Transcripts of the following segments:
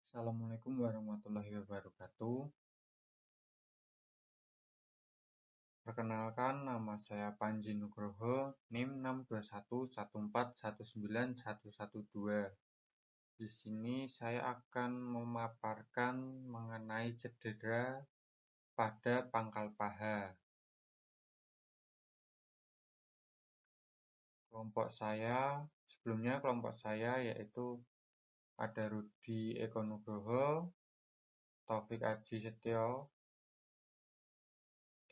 Assalamualaikum warahmatullahi wabarakatuh. Perkenalkan, nama saya Panji Nugroho, NIM 62114191112. Di sini saya akan memaparkan mengenai cedera pada pangkal paha. Kelompok saya yaitu ada Rudi Eko Nugroho, Taufik Aji Setio,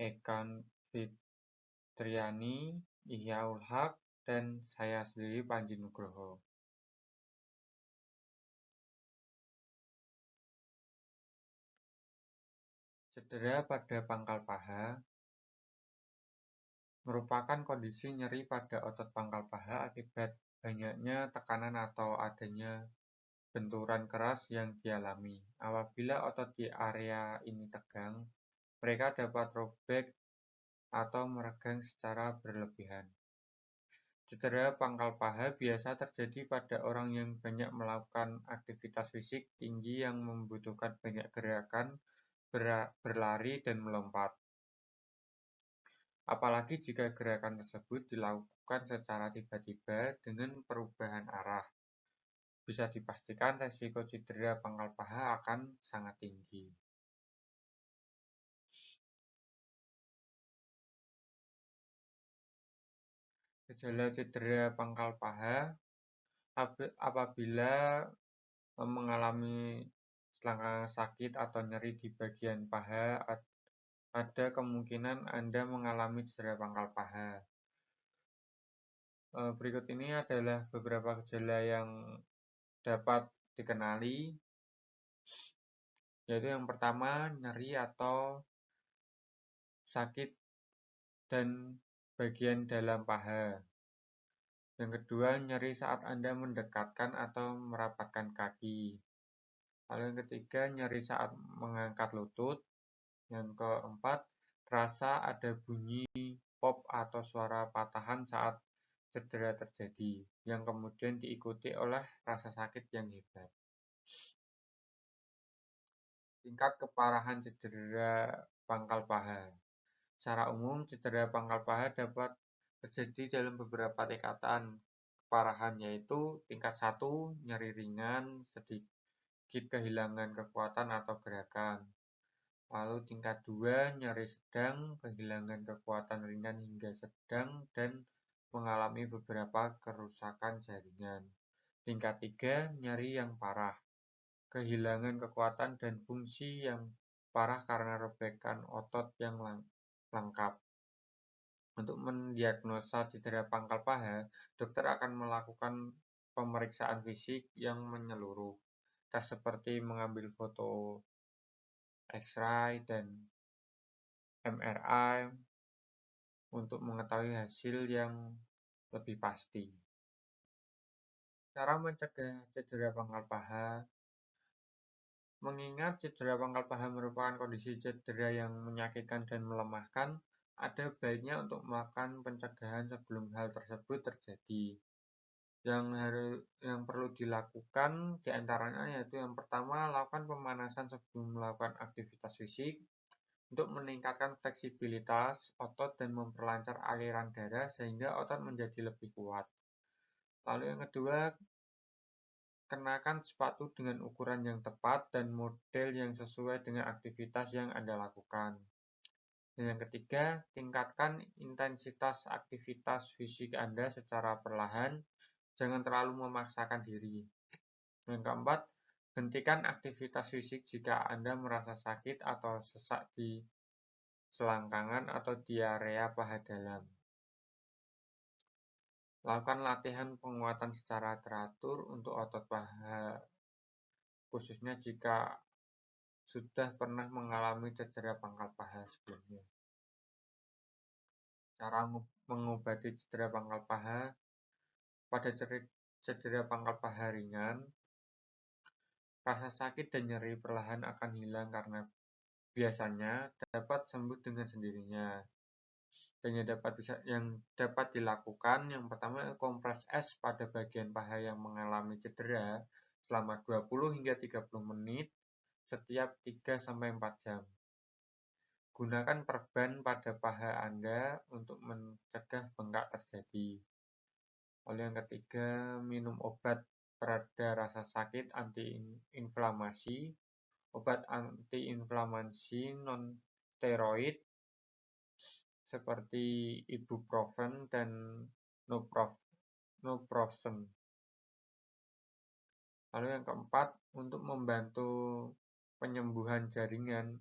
Ekan Fitriani, Ihyaul Haq, dan saya sendiri Panji Nugroho. Cedera pada pangkal paha merupakan kondisi nyeri pada otot pangkal paha akibat banyaknya tekanan atau adanya benturan keras yang dialami. Apabila otot di area ini tegang, mereka dapat robek atau meregang secara berlebihan. Cedera pangkal paha biasa terjadi pada orang yang banyak melakukan aktivitas fisik tinggi yang membutuhkan banyak gerakan, berlari, dan melompat. Apalagi jika gerakan tersebut dilakukan secara tiba-tiba dengan perubahan arah. Bisa dipastikan resiko cedera pangkal paha akan sangat tinggi. Gejala cedera pangkal paha apabila mengalami selangkangan sakit atau nyeri di bagian paha, ada kemungkinan Anda mengalami cedera pangkal paha. Berikut ini adalah beberapa gejala yang dapat dikenali, yaitu yang pertama, nyeri atau sakit dan bagian dalam paha. Yang kedua, nyeri saat Anda mendekatkan atau merapatkan kaki. Lalu yang ketiga, nyeri saat mengangkat lutut. Yang keempat, terasa ada bunyi pop atau suara patahan saat cedera terjadi, yang kemudian diikuti oleh rasa sakit yang hebat. Tingkat keparahan cedera pangkal paha. Secara umum, cedera pangkal paha dapat terjadi dalam beberapa tingkatan keparahan, yaitu tingkat 1, nyeri ringan, sedikit kehilangan kekuatan atau gerakan. Lalu tingkat 2, nyeri sedang, kehilangan kekuatan ringan hingga sedang, dan mengalami beberapa kerusakan jaringan. Tingkat 3, nyeri yang parah, kehilangan kekuatan dan fungsi yang parah karena robekan otot yang lengkap. Untuk mendiagnosa cedera pangkal paha, dokter akan melakukan pemeriksaan fisik yang menyeluruh. Tes seperti mengambil foto X-ray dan MRI untuk mengetahui hasil yang lebih pasti. Cara mencegah cedera pangkal paha. Mengingat cedera pangkal paha merupakan kondisi cedera yang menyakitkan dan melemahkan, ada baiknya untuk melakukan pencegahan sebelum hal tersebut terjadi. Yang perlu dilakukan diantaranya yaitu yang pertama, lakukan pemanasan sebelum melakukan aktivitas fisik untuk meningkatkan fleksibilitas otot dan memperlancar aliran darah sehingga otot menjadi lebih kuat. Lalu yang kedua, kenakan sepatu dengan ukuran yang tepat dan model yang sesuai dengan aktivitas yang Anda lakukan. Dan yang ketiga, tingkatkan intensitas aktivitas fisik Anda secara perlahan, jangan terlalu memaksakan diri. Yang keempat, hentikan aktivitas fisik jika Anda merasa sakit atau sesak di selangkangan atau di area paha dalam. Lakukan latihan penguatan secara teratur untuk otot paha, khususnya jika sudah pernah mengalami cedera pangkal paha sebelumnya. Cara mengobati cedera pangkal paha. Pada cedera pangkal paha ringan, rasa sakit dan nyeri perlahan akan hilang karena biasanya dapat sembuh dengan sendirinya. Dan yang dapat dilakukan, yang pertama, kompres es pada bagian paha yang mengalami cedera selama 20 hingga 30 menit setiap 3-4 jam. Gunakan perban pada paha Anda untuk mencegah bengkak terjadi. Lalu yang ketiga, minum obat pereda rasa sakit antiinflamasi. Obat antiinflamasi non-steroid seperti ibuprofen dan naproxen. Lalu yang keempat, untuk membantu penyembuhan jaringan,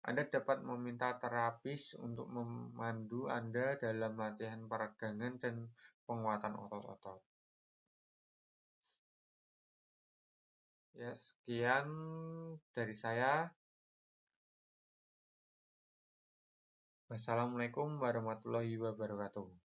Anda dapat meminta terapis untuk memandu Anda dalam latihan peregangan dan penguatan otot-otot. Ya, sekian dari saya. Wassalamualaikum warahmatullahi wabarakatuh.